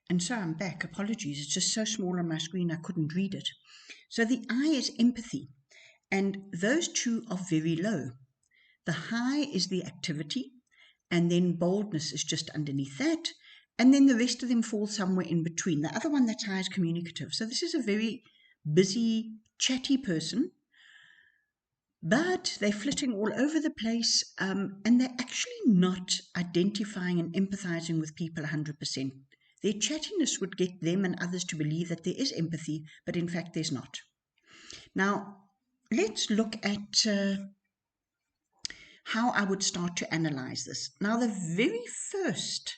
And so I'm back. Apologies. It's just so small on my screen I couldn't read it. So the I is empathy. And those two are very low. The high is the activity. And then boldness is just underneath that. And then the rest of them fall somewhere in between. The other one that's high is communicative. So this is a very busy, chatty person. But they're flitting all over the place, and they're actually not identifying and empathizing with people 100%. Their chattiness would get them and others to believe that there is empathy, but in fact there's not. Now, let's look at how I would start to analyze this. Now, the very first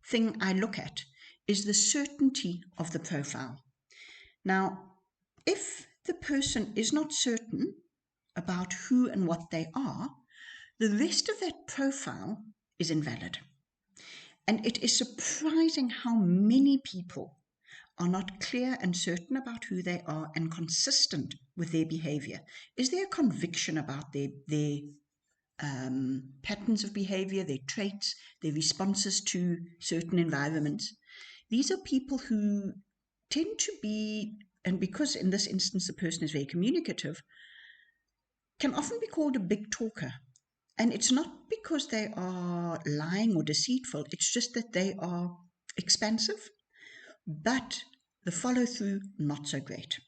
thing I look at is the certainty of the profile. Now, if the person is not certain about who and what they are, the rest of that profile is invalid. And it is surprising how many people are not clear and certain about who they are and consistent with their behavior. Is there a conviction about their patterns of behavior, their traits, their responses to certain environments? These are people who tend to be, and because in this instance the person is very communicative, can often be called a big talker. And it's not because they are lying or deceitful, it's just that they are expansive, but the follow through, not so great.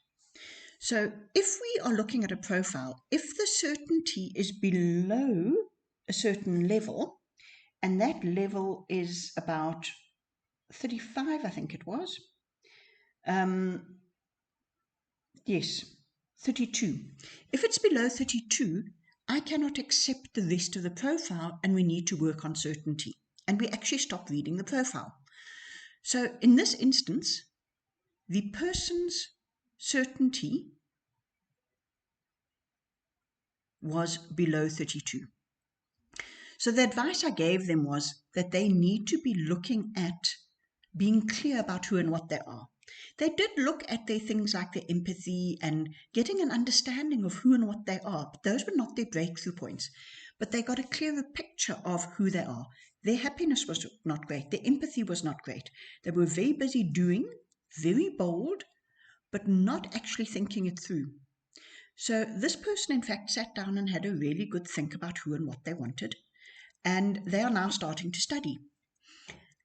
So if we are looking at a profile, if the certainty is below a certain level, and that level is about 35, I think it was. Yes, 32. If it's below 32, I cannot accept the rest of the profile and we need to work on certainty. And we actually stop reading the profile. So in this instance, the person's certainty was below 32. So the advice I gave them was that they need to be looking at being clear about who and what they are. They did look at their things like their empathy and getting an understanding of who and what they are, but those were not their breakthrough points. But they got a clearer picture of who they are. Their happiness was not great. Their empathy was not great. They were very busy doing, very bold, but not actually thinking it through. So this person, in fact, sat down and had a really good think about who and what they wanted. And they are now starting to study.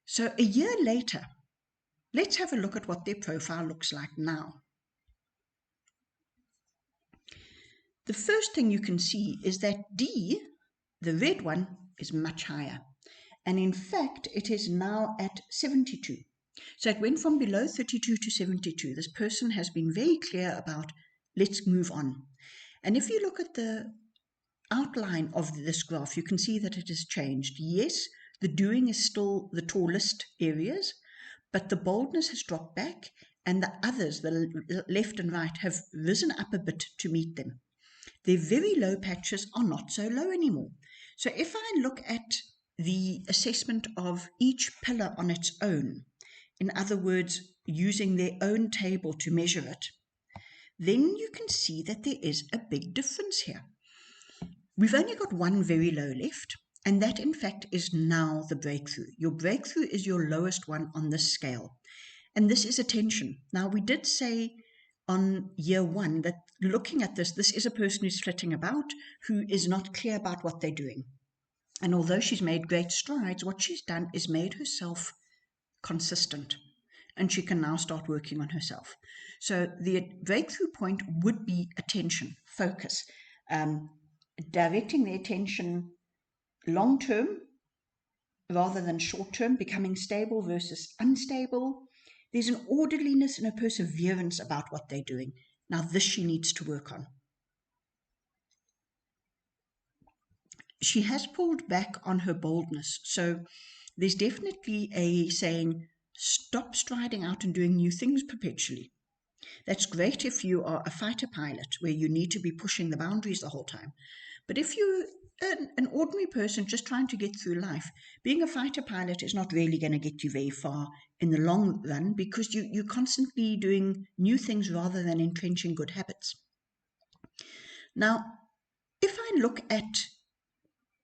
So a year later, let's have a look at what their profile looks like now. The first thing you can see is that D, the red one, is much higher. And in fact, it is now at 72. So it went from below 32 to 72. This person has been very clear about, let's move on. And if you look at the outline of this graph, you can see that it has changed. Yes, the doing is still the tallest areas, but the boldness has dropped back and the others, the left and right, have risen up a bit to meet them. Their very low patches are not so low anymore. So if I look at the assessment of each pillar on its own, in other words, using their own table to measure it, then you can see that there is a big difference here. We've only got one very low left, and that in fact is now the breakthrough. Your breakthrough is your lowest one on this scale. And this is attention. Now, we did say on year one that looking at this is a person who's flitting about, who is not clear about what they're doing. And although she's made great strides, what she's done is made herself consistent. And she can now start working on herself. So the breakthrough point would be attention, focus, directing the attention long term rather than short term, becoming stable versus unstable. There's an orderliness and a perseverance about what they're doing. Now, this she needs to work on. She has pulled back on her boldness. So there's definitely a saying, stop striding out and doing new things perpetually. That's great if you are a fighter pilot where you need to be pushing the boundaries the whole time. But if you're an ordinary person just trying to get through life, being a fighter pilot is not really going to get you very far in the long run because you're constantly doing new things rather than entrenching good habits. Now, if I look at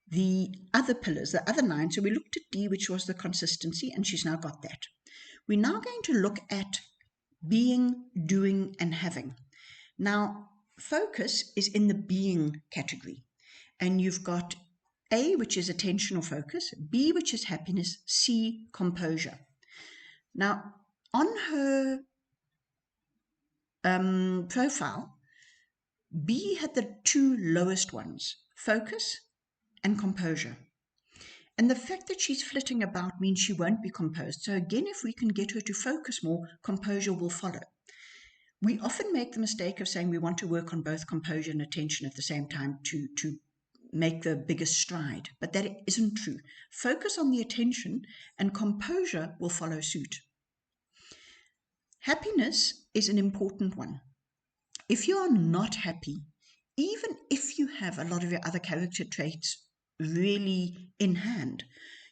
the other pillars, the other 9, so we looked at D, which was the consistency, and she's now got that. We're now going to look at being, doing, and having. Now, focus is in the being category, and you've got A, which is attentional focus, B, which is happiness, C, composure. Now, on her profile, B had the two lowest ones, focus and composure. And the fact that she's flitting about means she won't be composed. So again, if we can get her to focus more, composure will follow. We often make the mistake of saying we want to work on both composure and attention at the same time to make the biggest stride, but that isn't true. Focus on the attention and composure will follow suit. Happiness is an important one. If you are not happy, even if you have a lot of your other character traits really in hand,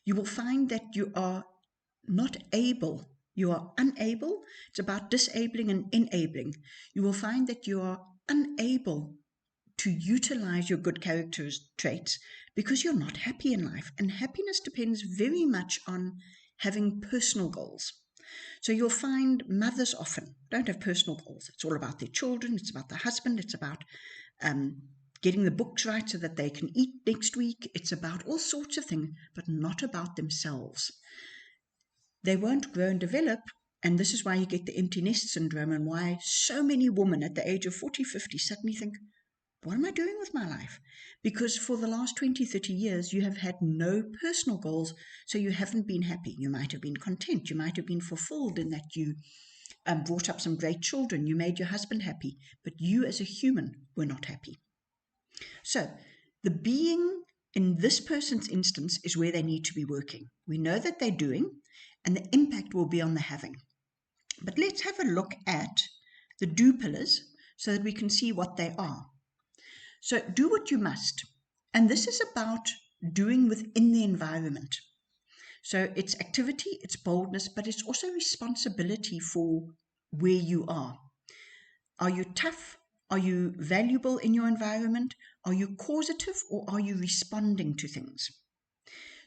you will find that you are not able, you are unable. It's about disabling and enabling. You will find that you are unable to utilize your good character traits because you're not happy in life. And happiness depends very much on having personal goals. So you'll find mothers often don't have personal goals. It's all about their children. It's about the husband. It's about getting the books right so that they can eat next week. It's about all sorts of things, but not about themselves. They won't grow and develop, and this is why you get the empty nest syndrome and why so many women at the age of 40, 50 suddenly think, what am I doing with my life? Because for the last 20, 30 years, you have had no personal goals, so you haven't been happy. You might have been content. You might have been fulfilled in that you brought up some great children. You made your husband happy, but you as a human were not happy. So the being in this person's instance is where they need to be working. We know that they're doing, and the impact will be on the having. But let's have a look at the do pillars so that we can see what they are. So do what you must. And this is about doing within the environment. So it's activity, it's boldness, but it's also responsibility for where you are. Are you tough? Are you valuable in your environment? Are you causative, or are you responding to things?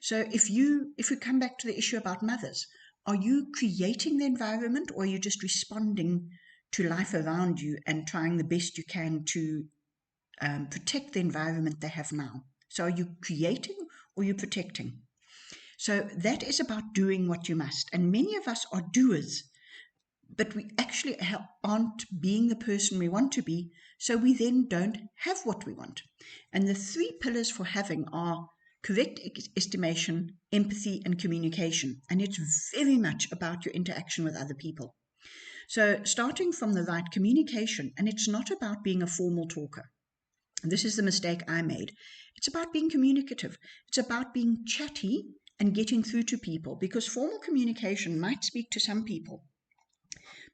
So if we come back to the issue about mothers, are you creating the environment, or are you just responding to life around you and trying the best you can to protect the environment they have now? So are you creating or are you protecting? So that is about doing what you must. And many of us are doers, but we actually aren't being the person we want to be, so we then don't have what we want. And the three pillars for having are correct estimation, empathy, and communication. And it's very much about your interaction with other people. So starting from the right communication, and it's not about being a formal talker. This is the mistake I made. It's about being communicative. It's about being chatty and getting through to people, because formal communication might speak to some people,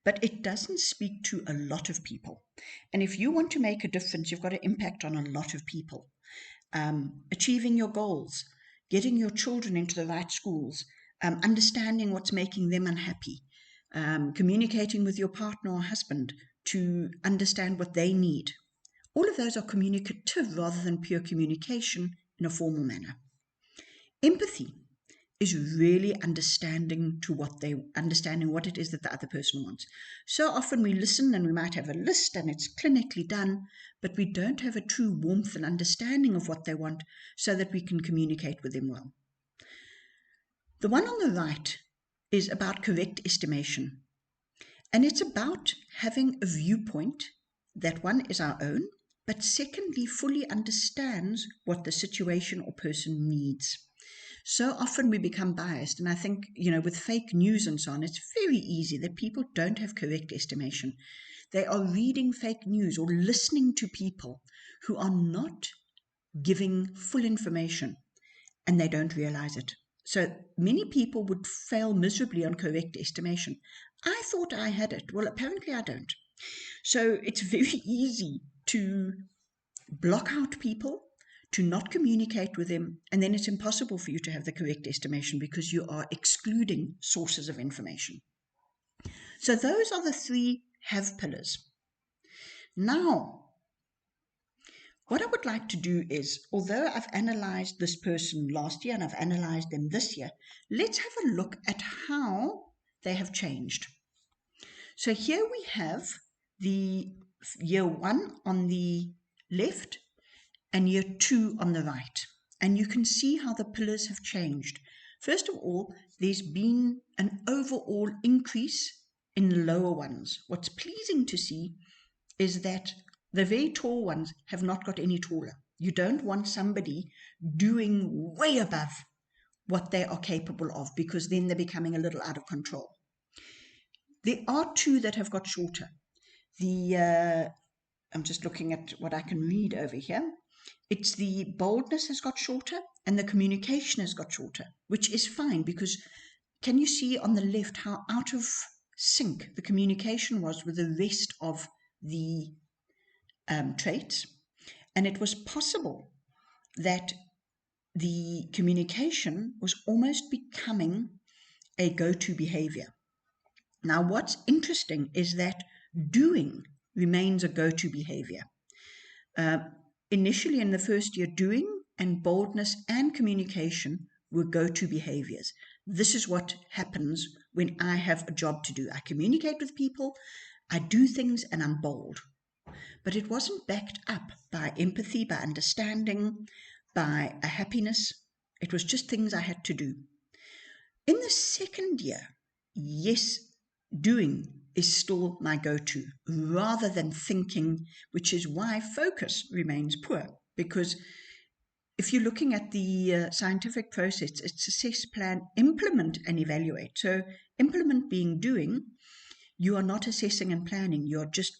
but it doesn't speak to a lot of people. And if you want to make a difference, you've got to impact on a lot of people. Achieving your goals, getting your children into the right schools, understanding what's making them unhappy, communicating with your partner or husband to understand what they need. All of those are communicative rather than pure communication in a formal manner. Empathy is really understanding what it is that the other person wants. So often we listen and we might have a list and it's clinically done, but we don't have a true warmth and understanding of what they want so that we can communicate with them well. The one on the right is about correct estimation. And it's about having a viewpoint that one is our own, but secondly, fully understands what the situation or person needs. So often we become biased, and I think, with fake news and so on, it's very easy that people don't have correct estimation. They are reading fake news or listening to people who are not giving full information, and they don't realize it. So many people would fail miserably on correct estimation. I thought I had it. Well, apparently I don't. So it's very easy to block out people, to not communicate with them, and then it's impossible for you to have the correct estimation because you are excluding sources of information. So those are the three have pillars. Now, what I would like to do is, although I've analyzed this person last year and I've analyzed them this year, let's have a look at how they have changed. So here we have the year 1 on the left and year 2 on the right. And you can see how the pillars have changed. First of all, there's been an overall increase in the lower ones. What's pleasing to see is that the very tall ones have not got any taller. You don't want somebody doing way above what they are capable of, because then they're becoming a little out of control. There are 2 that have got shorter. I'm just looking at what I can read over here. It's the boldness has got shorter and the communication has got shorter, which is fine, because can you see on the left how out of sync the communication was with the rest of the traits? And it was possible that the communication was almost becoming a go-to behavior. Now, what's interesting is that doing remains a go-to behavior. Initially, in the first year, doing and boldness and communication were go-to behaviors. This is what happens when I have a job to do. I communicate with people, I do things, and I'm bold. But it wasn't backed up by empathy, by understanding, by a happiness. It was just things I had to do. In the second year, yes, doing is still my go-to rather than thinking, which is why focus remains poor. Because if you're looking at the scientific process, it's assess, plan, implement, and evaluate. So implement being doing, you are not assessing and planning. You're just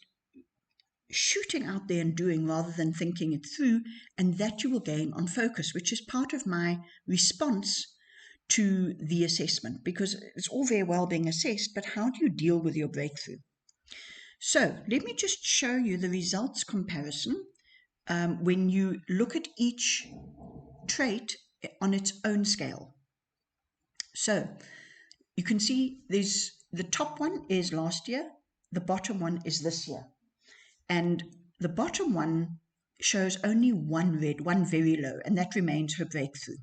shooting out there and doing rather than thinking it through, and that you will gain on focus, which is part of my response to the assessment, because it's all very well being assessed, but how do you deal with your breakthrough? So let me just show you the results comparison when you look at each trait on its own scale. So you can see there's the top one is last year, the bottom one is this year. And the bottom one shows only one red, one very low, and that remains her breakthrough.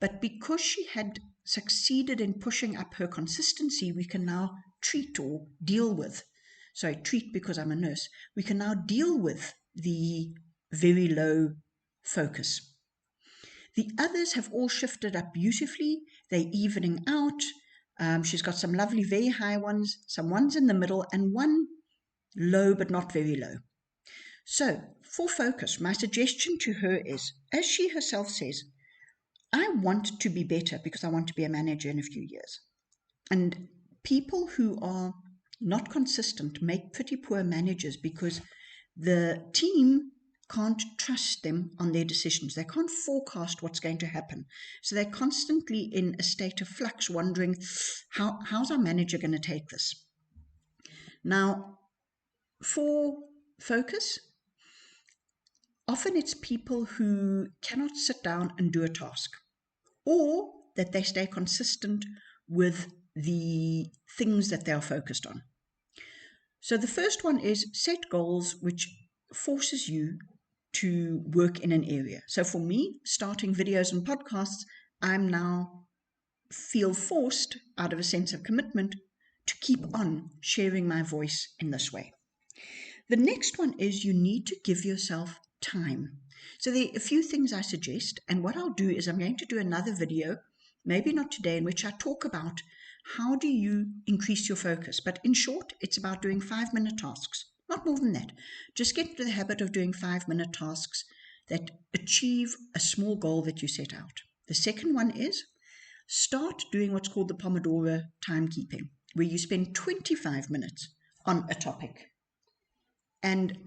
But because she had succeeded in pushing up her consistency, we can now treat or deal with, sorry, treat because I'm a nurse, we can now deal with the very low focus. The others have all shifted up beautifully. They're evening out. She's got some lovely, very high ones, some ones in the middle, and one low but not very low. So for focus, my suggestion to her is, as she herself says, I want to be better because I want to be a manager in a few years. And people who are not consistent make pretty poor managers because the team can't trust them on their decisions. They can't forecast what's going to happen. So they're constantly in a state of flux, wondering, how's our manager going to take this? Now, for focus, often it's people who cannot sit down and do a task, or that they stay consistent with the things that they are focused on. So the first one is set goals, which forces you to work in an area. So for me, starting videos and podcasts, I'm now feel forced out of a sense of commitment to keep on sharing my voice in this way. The next one is you need to give yourself time. So there are a few things I suggest, and what I'll do is I'm going to do another video, maybe not today, in which I talk about how do you increase your focus. But in short, it's about doing 5-minute tasks, not more than that. Just get into the habit of doing 5-minute tasks that achieve a small goal that you set out. The second one is start doing what's called the Pomodoro timekeeping, where you spend 25 minutes on a topic. And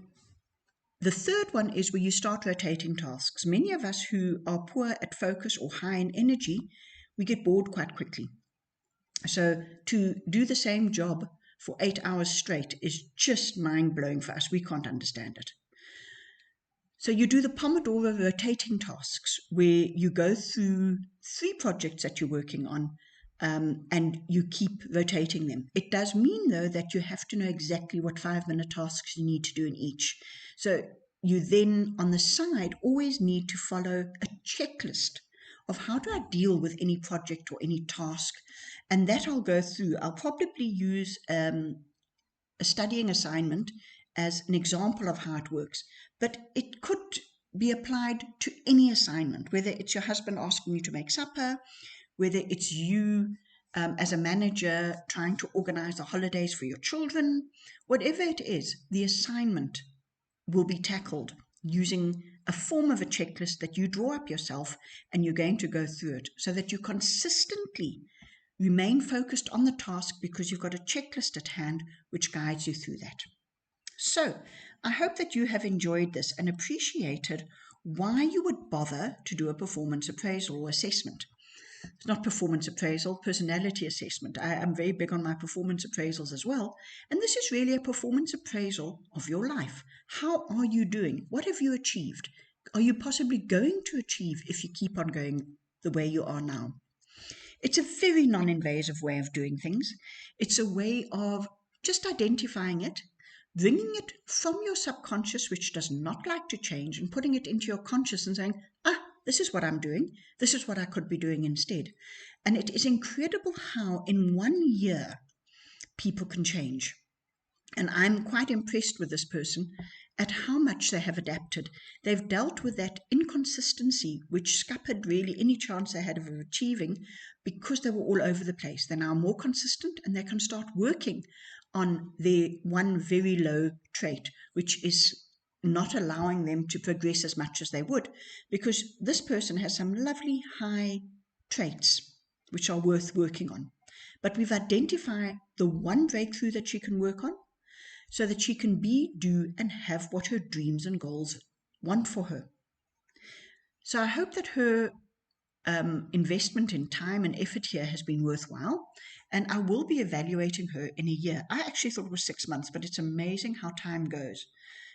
the third one is where you start rotating tasks. Many of us who are poor at focus or high in energy, we get bored quite quickly. So to do the same job for 8 hours straight is just mind-blowing for us. We can't understand it. So you do the Pomodoro rotating tasks, where you go through 3 projects that you're working on, and you keep rotating them. It does mean, though, that you have to know exactly what 5-minute tasks you need to do in each. So you then, on the side, always need to follow a checklist of how do I deal with any project or any task. And that I'll go through. I'll probably use a studying assignment as an example of how it works, but it could be applied to any assignment, whether it's your husband asking you to make supper, whether it's you as a manager trying to organize the holidays for your children, whatever it is, the assignment will be tackled using a form of a checklist that you draw up yourself, and you're going to go through it so that you consistently remain focused on the task because you've got a checklist at hand which guides you through that. So I hope that you have enjoyed this and appreciated why you would bother to do a performance appraisal or assessment. It's not performance appraisal, personality assessment. I am very big on my performance appraisals as well. And this is really a performance appraisal of your life. How are you doing? What have you achieved? Are you possibly going to achieve if you keep on going the way you are now? It's a very non-invasive way of doing things. It's a way of just identifying it, bringing it from your subconscious, which does not like to change, and putting it into your conscious and saying, this is what I'm doing. This is what I could be doing instead. And it is incredible how in 1 year people can change. And I'm quite impressed with this person at how much they have adapted. They've dealt with that inconsistency, which scuppered really any chance they had of achieving because they were all over the place. They're now more consistent and they can start working on their one very low trait, which is not allowing them to progress as much as they would, because this person has some lovely high traits which are worth working on. But we've identified the one breakthrough that she can work on so that she can be, do, and have what her dreams and goals want for her. So I hope that her investment in time and effort here has been worthwhile, and I will be evaluating her in a year. I actually thought it was 6 months, but it's amazing how time goes.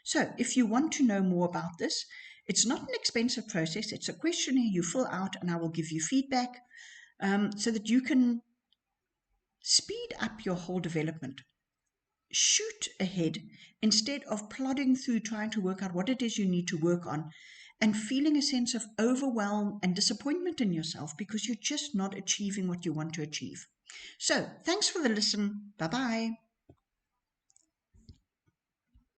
So if you want to know more about this, it's not an expensive process. It's a questionnaire you fill out, and I will give you feedback so that you can speed up your whole development. Shoot ahead instead of plodding through trying to work out what it is you need to work on and feeling a sense of overwhelm and disappointment in yourself because you're just not achieving what you want to achieve. So thanks for the listen. Bye-bye.